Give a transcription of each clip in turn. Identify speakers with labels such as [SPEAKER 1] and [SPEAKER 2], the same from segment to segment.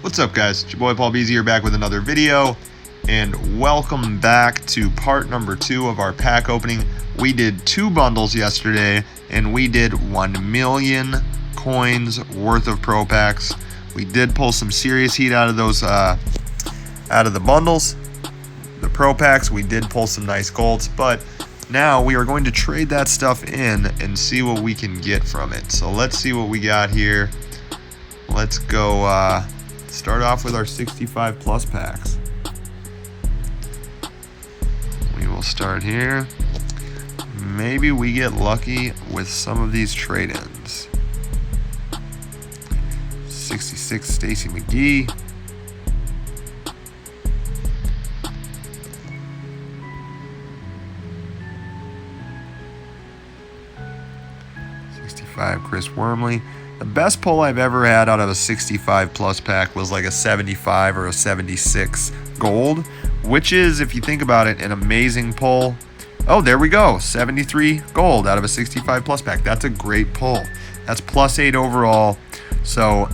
[SPEAKER 1] What's up, guys? It's your boy Paul Beezy here, back with another video, and welcome back to part number 2 of our pack opening. We did 2 bundles yesterday, and we did 1 million coins worth of pro packs. We did pull some serious heat out of those, out of the bundles, the pro packs. We did pull some nice golds, but now we are going to trade that stuff in and see what we can get from it. So let's see what we got here. Let's go. Start off with our 65 plus packs. We will start here. Maybe we get lucky with some of these trade-ins. 66 Stacy McGee. Chris Wormley. The best pull I've ever had out of a 65 plus pack was like a 75 or a 76 gold, which is, if you think about it, an amazing pull. Oh, there we go. 73 gold out of a 65 plus pack. That's a great pull. That's +8 overall. So,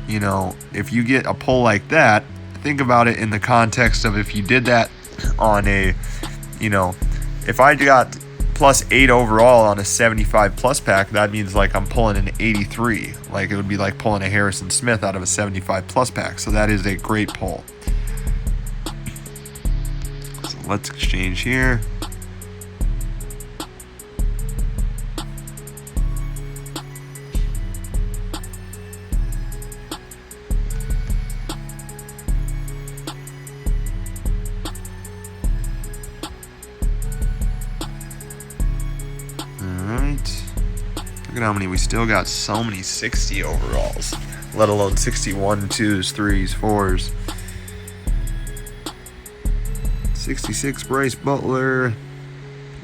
[SPEAKER 1] you know, if you get a pull like that, think about it in the context of if you did that on a, you know, if I got +8 overall on a 75 plus pack, that means like I'm pulling an 83. Like it would be like pulling a Harrison Smith out of a 75 plus pack. So that is a great pull. So let's exchange here. Look at how many we still got. So many 60 overalls, let alone 61 2s, 3s, 4s. 66 Bryce Butler.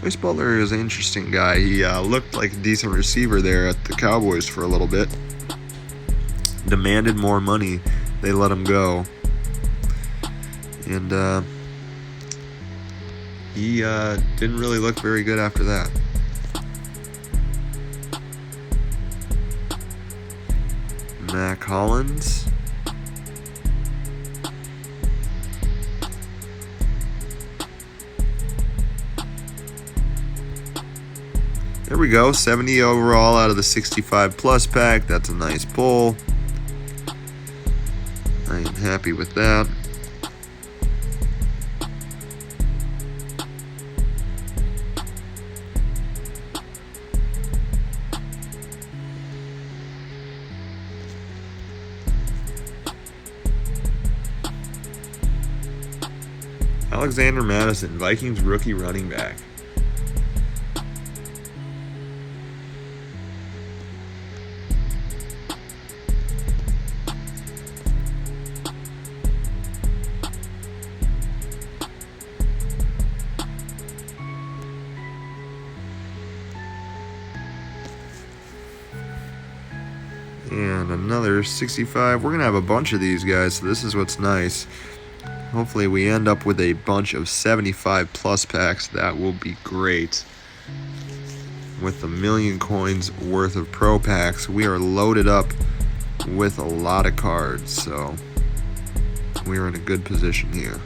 [SPEAKER 1] Bryce Butler is an interesting guy. He looked like a decent receiver there at the Cowboys for a little bit. Demanded more money. They let him go. And he didn't really look very good after that. Mac Hollins. There we go, 70 overall out of the 65 plus pack. That's a nice pull. I am happy with that. Alexander Madison, Vikings rookie running back. And another 65. We're going to have a bunch of these guys, so this is what's nice. Hopefully we end up with a bunch of 75 plus packs. That will be great. With 1 million coins worth of pro packs, we are loaded up with a lot of cards, so we are in a good position here.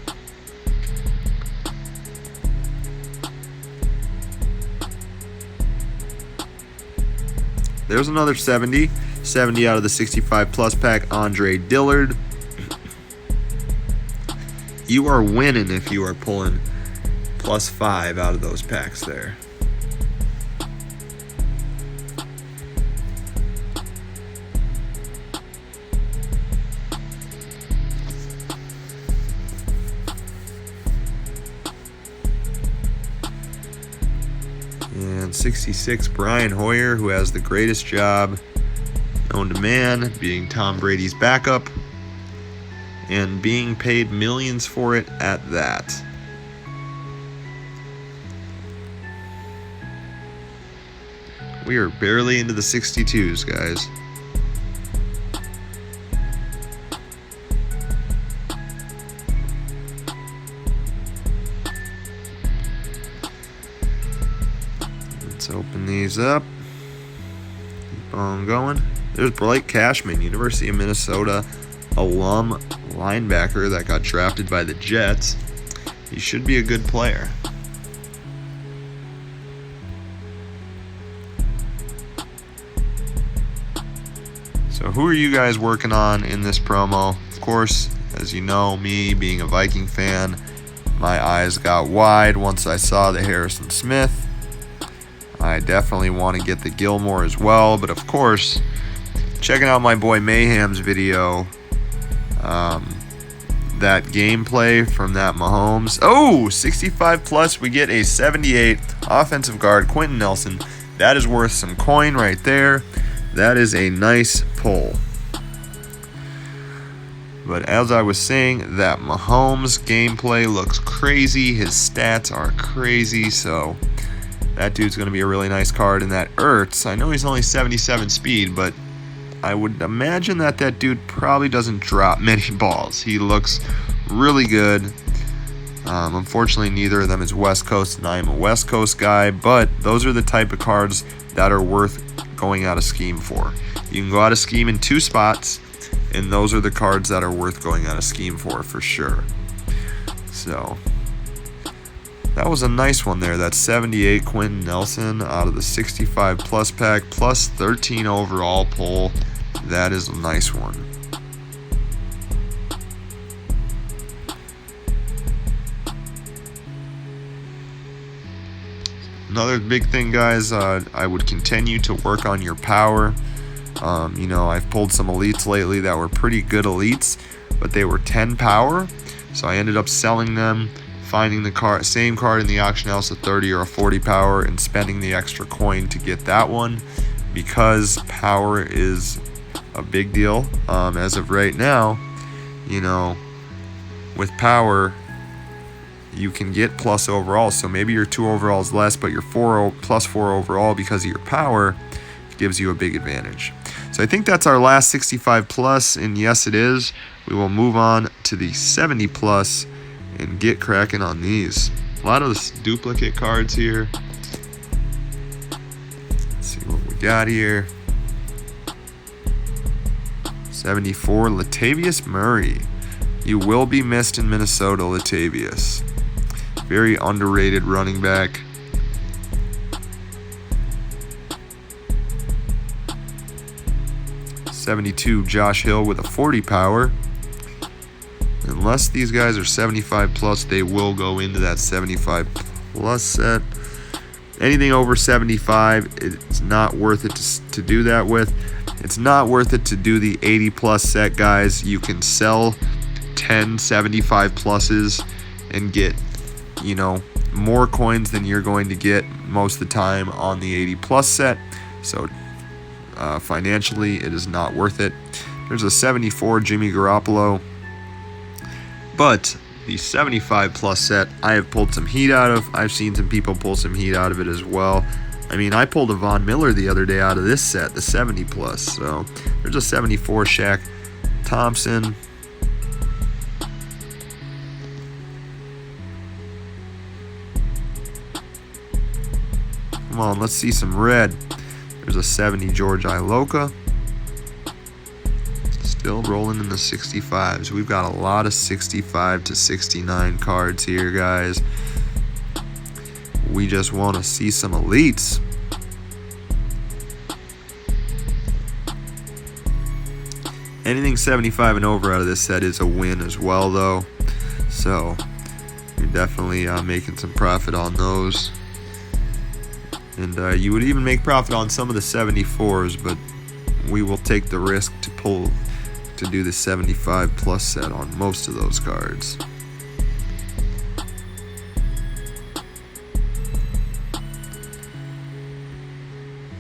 [SPEAKER 1] There's another 70. 70 out of the 65 plus pack, Andre Dillard. You are winning if you are pulling +5 out of those packs there. And 66 Brian Hoyer, who has the greatest job known to man, being Tom Brady's backup and being paid millions for it at that. We are barely into the 62s, guys. Let's open these up. Keep on going. There's Blake Cashman, University of Minnesota alum linebacker that got drafted by the Jets. He should be a good player. So who are you guys working on in this promo? Of course, as you know, me being a Viking fan, my eyes got wide once I saw the Harrison Smith. I definitely want to get the Gilmore as well, but of course, checking out my boy Mayhem's video, that gameplay from that Mahomes. Oh, 65 plus, we get a 78 offensive guard, Quentin Nelson. That is worth some coin right there. That is a nice pull. But as I was saying, that Mahomes gameplay looks crazy. His stats are crazy, so that dude's going to be a really nice card. And that Ertz, I know he's only 77 speed, but I would imagine that dude probably doesn't drop many balls. He looks really good. Unfortunately, neither of them is West Coast, and I am a West Coast guy, but those are the type of cards that are worth going out of scheme for. You can go out of scheme in 2 spots, and those are the cards that are worth going out of scheme for sure. So that was a nice one there. That 78 Quentin Nelson out of the 65 plus pack, plus 13 overall pull. That is a nice one. Another big thing, guys, I would continue to work on your power. I've pulled some elites lately that were pretty good elites, but they were 10 power, so I ended up selling them, finding the same card in the auction house, a 30 or a 40 power, and spending the extra coin to get that one, because power is a big deal. As of right now, with power, you can get plus overall. So maybe your 2 overalls less, but your plus 4 overall because of your power gives you a big advantage. So I think that's our last 65 plus, and yes, it is. We will move on to the 70 plus and get cracking on these. A lot of duplicate cards here. Let's see what we got here. 74, Latavius Murray. You will be missed in Minnesota, Latavius. Very underrated running back. '72, Josh Hill with a 40 power. Unless these guys are 75 plus, they will go into that 75 plus set. Anything over 75, it's not worth it to do that with. It's not worth it to do the 80 plus set, guys. You can sell 10 75 pluses and get, more coins than you're going to get most of the time on the 80 plus set. So financially, it is not worth it. There's a 74 Jimmy Garoppolo. But the 75 plus set, I have pulled some heat out of. I've seen some people pull some heat out of it as well. I mean, I pulled a Von Miller the other day out of this set, the 70 plus. So there's a 74 Shaq Thompson. Come on, let's see some red. There's a 70 George Iloka. Still rolling in the 65s. We've got a lot of 65 to 69 cards here, guys. We just want to see some elites. Anything 75 and over out of this set is a win as well, though. So you're definitely making some profit on those. And you would even make profit on some of the 74s, but we will take the risk to do the 75 plus set on most of those cards.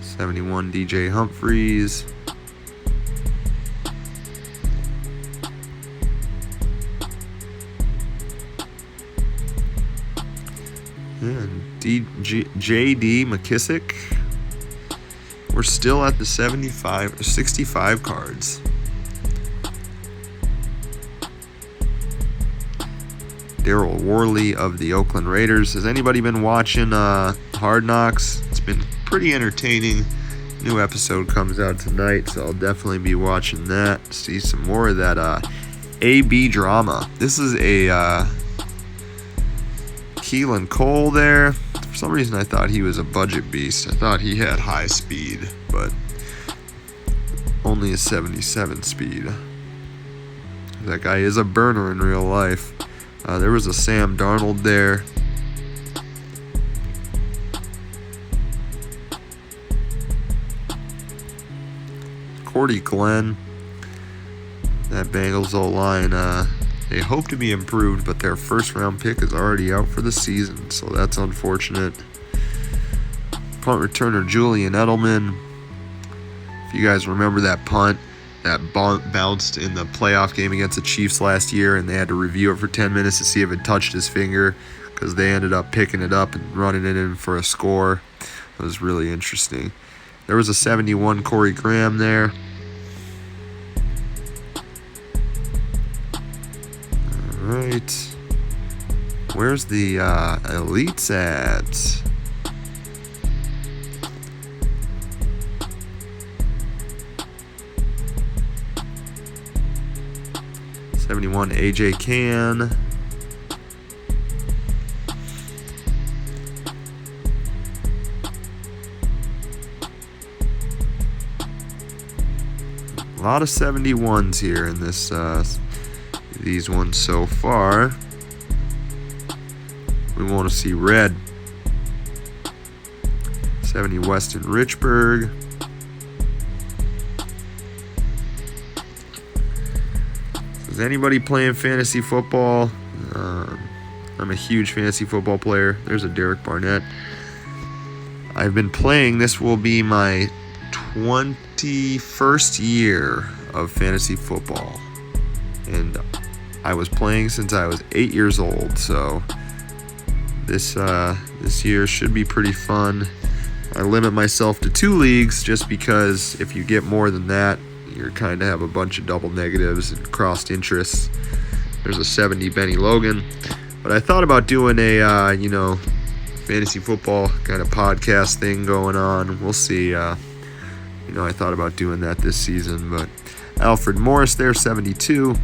[SPEAKER 1] '71 DJ Humphries. And J.D. McKissick. We're still at the 65 cards. Daryl Worley of the Oakland Raiders. Has anybody been watching Hard Knocks? It's been pretty entertaining. New episode comes out tonight, so I'll definitely be watching that. See some more of that AB drama. This is a Keelan Cole there. For some reason, I thought he was a budget beast. I thought he had high speed, but only a 77 speed. That guy is a burner in real life. There was a Sam Darnold there. Cordy Glenn. That Bengals O-line, they hope to be improved, but their first-round pick is already out for the season, so that's unfortunate. Punt returner Julian Edelman. If you guys remember that punt that bounced in the playoff game against the Chiefs last year, and they had to review it for 10 minutes to see if it touched his finger, because they ended up picking it up and running it in for a score. It was really interesting. There was a 71 Corey Graham there. All right. Where's the elites at? '71 AJ Can. A lot of 71s here in this these ones so far. We want to see red. 70 Weston Richburg. Is anybody playing fantasy football? I'm a huge fantasy football player. There's a Derek Barnett. I've been playing. This will be my 21st year of fantasy football, and I was playing since I was 8 years old. So this year should be pretty fun. I limit myself to 2 leagues just because if you get more than that, you kind of have a bunch of double negatives and crossed interests. There's a 70 Benny Logan. But I thought about doing a, fantasy football kind of podcast thing going on. We'll see. I thought about doing that this season. But Alfred Morris there, 72.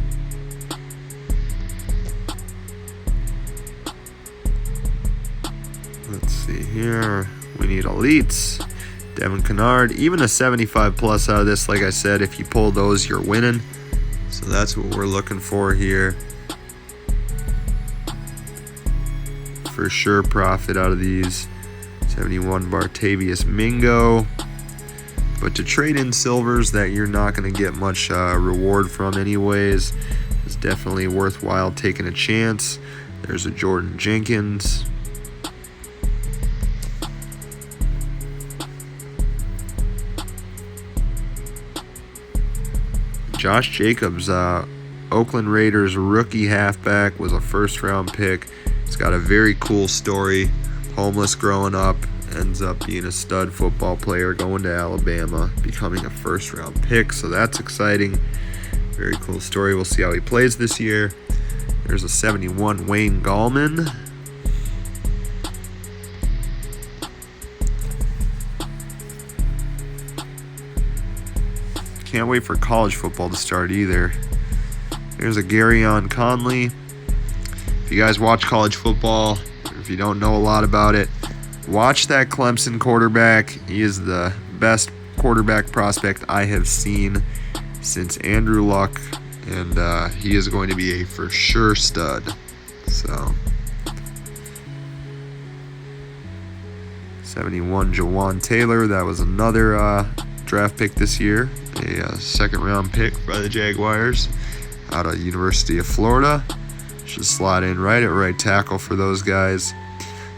[SPEAKER 1] Let's see here. We need elites. Devin Kennard, even a 75 plus out of this. Like I said, if you pull those, you're winning. So that's what we're looking for here. For sure profit out of these. 71 Bartavius Mingo. But to trade in silvers that you're not going to get much reward from anyways is definitely worthwhile taking a chance. There's a Jordan Jenkins. Josh Jacobs, Oakland Raiders rookie halfback, was a first-round pick. He's got a very cool story. Homeless growing up, ends up being a stud football player, going to Alabama, becoming a first-round pick. So that's exciting. Very cool story. We'll see how he plays this year. There's a 71 Wayne Gallman. Can't wait for college football to start either. There's a Garyon Conley. If you guys watch college football, or if you don't know a lot about it, watch that Clemson quarterback. He is the best quarterback prospect I have seen since Andrew Luck, and he is going to be a for sure stud. So 71 Jawan Taylor, that was another draft pick this year, a second round pick by the Jaguars out of University of Florida. Should slot in right at right tackle for those guys.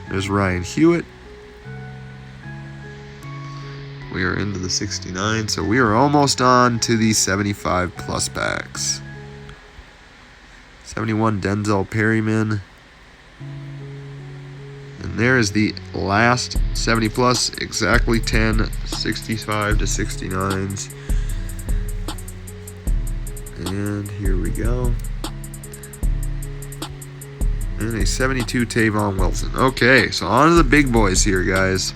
[SPEAKER 1] There's Ryan Hewitt. We are into the 69, so we are almost on to the 75 plus backs. 71 Denzel Perryman. And there is the last 70 plus, exactly 10 65 to 69s. And here we go. And a 72 Tavon Wilson. Okay, so on to the big boys here, guys.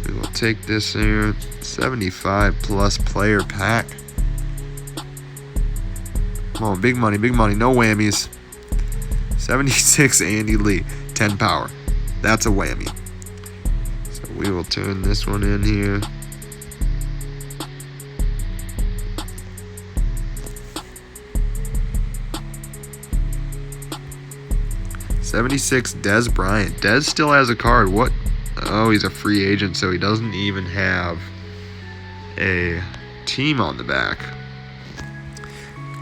[SPEAKER 1] We will take this here. 75 plus player pack. Come on, big money, no whammies. 76 Andy Lee, 10 power. That's a whammy. So we will turn this one in here. $76 Dez Bryant. Dez still has a card. What? Oh, he's a free agent, so he doesn't even have a team on the back.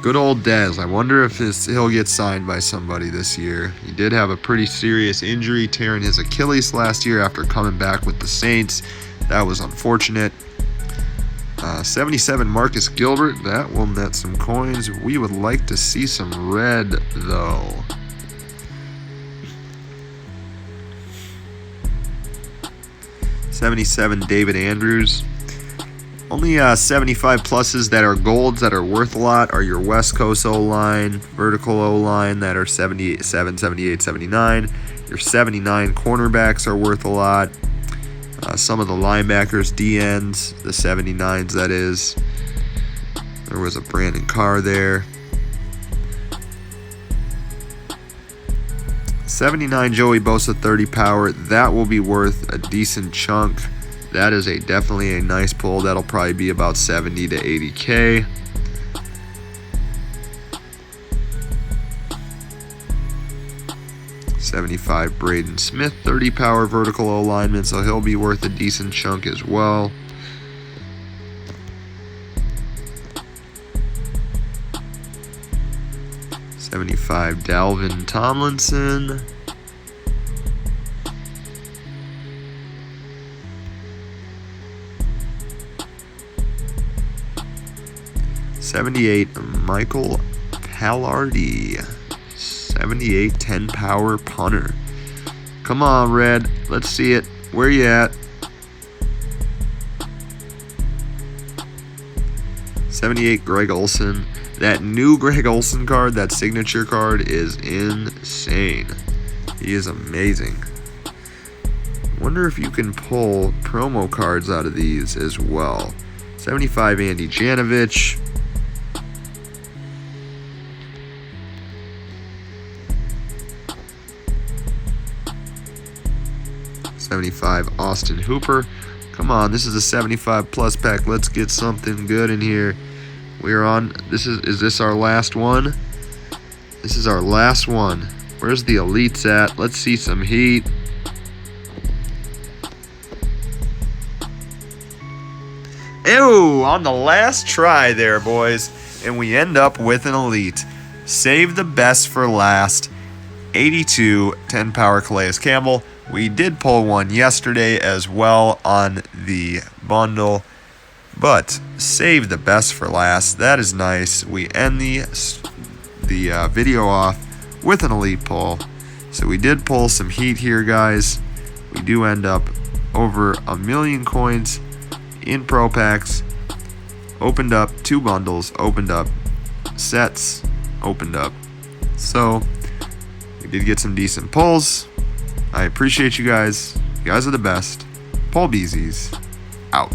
[SPEAKER 1] Good old Dez. I wonder if he'll get signed by somebody this year. He did have a pretty serious injury, tearing his Achilles last year after coming back with the Saints. That was unfortunate. 77 Marcus Gilbert. That will net some coins. We would like to see some red, though. $77 David Andrews. Only 75 pluses that are golds that are worth a lot are your West Coast O-line, vertical O-line that are 77, 78, 79. Your 79 cornerbacks are worth a lot. Some of the linebackers, DNs, the 79s that is. There was a Brandon Carr there. 79 Joey Bosa, 30 power. That will be worth a decent chunk. That is definitely a nice pull. That'll probably be about 70 to 80K. $75 Braden Smith, 30 power vertical alignment, so he'll be worth a decent chunk as well. $75 Dalvin Tomlinson. $78 Michael Pallardi. 78 10 power punter. Come on, Red. Let's see it. Where you at? 78 Greg Olsen. That new Greg Olsen card, that signature card, is insane. He is amazing. Wonder if you can pull promo cards out of these as well. 75 Andy Janovich. 75 Austin Hooper. Come on, this is a 75 plus pack. Let's get something good in here. We're on. Is this our last one? This is our last one. Where's the elites at? Let's see some heat. Ew, on the last try there, boys. And we end up with an elite. Save the best for last. 82 10 power Calais Campbell. We did pull one yesterday as well on the bundle, but save the best for last. That is nice. We end the video off with an elite pull. So we did pull some heat here, guys. We do end up over 1 million coins in Pro Packs. Opened up 2 bundles, opened up sets, opened up. So we did get some decent pulls. I appreciate you guys. You guys are the best. Paul Beezy's out.